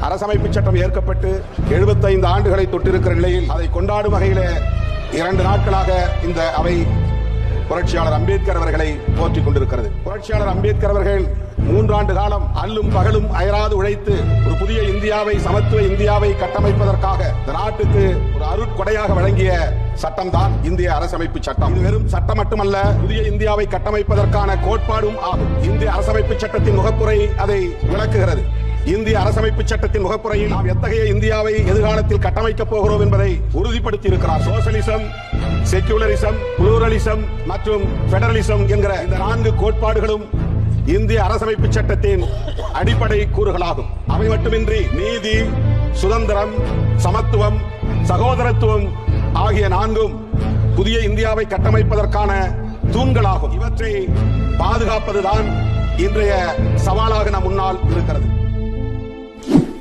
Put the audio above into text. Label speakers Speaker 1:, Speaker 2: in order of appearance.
Speaker 1: அரசமைப்பு சட்டம் ஏற்கப்பட்டு 75 ஆண்டுகளை தொட்டிருக்கிற நிலையில் அதை கொண்டாடும் வகையில் 2 நாட்களாக இந்த அவை புரட்சியாளர் அம்பேத்கர் அவர்களை போற்றிக் கொண்டிருக்கிறது. புரட்சியாளர் அம்பேத்கர் அவர்கள் 3 ஆண்டு காலம் அல்லும் பகலும் அயராது உழைத்து ஒரு புதிய இந்தியாவை, சமத்துவ இந்தியாவை கட்டமைப்பதற்காக இந்த நாட்டுக்கு ஒரு அருட்கொடையாக வழங்கிய சட்டம் தான் இந்திய அரசமைப்பு சட்டம். இது வெறும் சட்டம் மட்டுமல்ல, புதிய இந்தியாவை கட்டமைப்பதற்கான கோட்பாடும் ஆகும். இந்திய அரசமைப்பு சட்டத்தின் முகப்புரை அதை விளக்குகிறது. இந்திய அரசமைப்பு சட்டத்தின் முகப்புரையில் நாம் எத்தகைய இந்தியாவை எதிர்காலத்தில் கட்டமைக்கப் போகிறோம் என்பதை உறுதிப்படுத்தி இருக்கிறார். சோசலிசம், செக்யூலரிசம், புளூரலிசம் மற்றும் பெடரலிசம் என்கிற இந்த 4 கோட்பாடுகளும் இந்திய அரசமைப்பு சட்டத்தின் அடிப்படை கூறுகளாகும். அவை மட்டுமின்றி நீதி, சுதந்திரம், சமத்துவம், சகோதரத்துவம் ஆகிய 4ம் புதிய இந்தியாவை கட்டமைப்பதற்கான தூண்களாகும். இவற்றை பாதுகாப்பதுதான் இன்றைய சவாலாக நம் முன்னால் இருக்கிறது.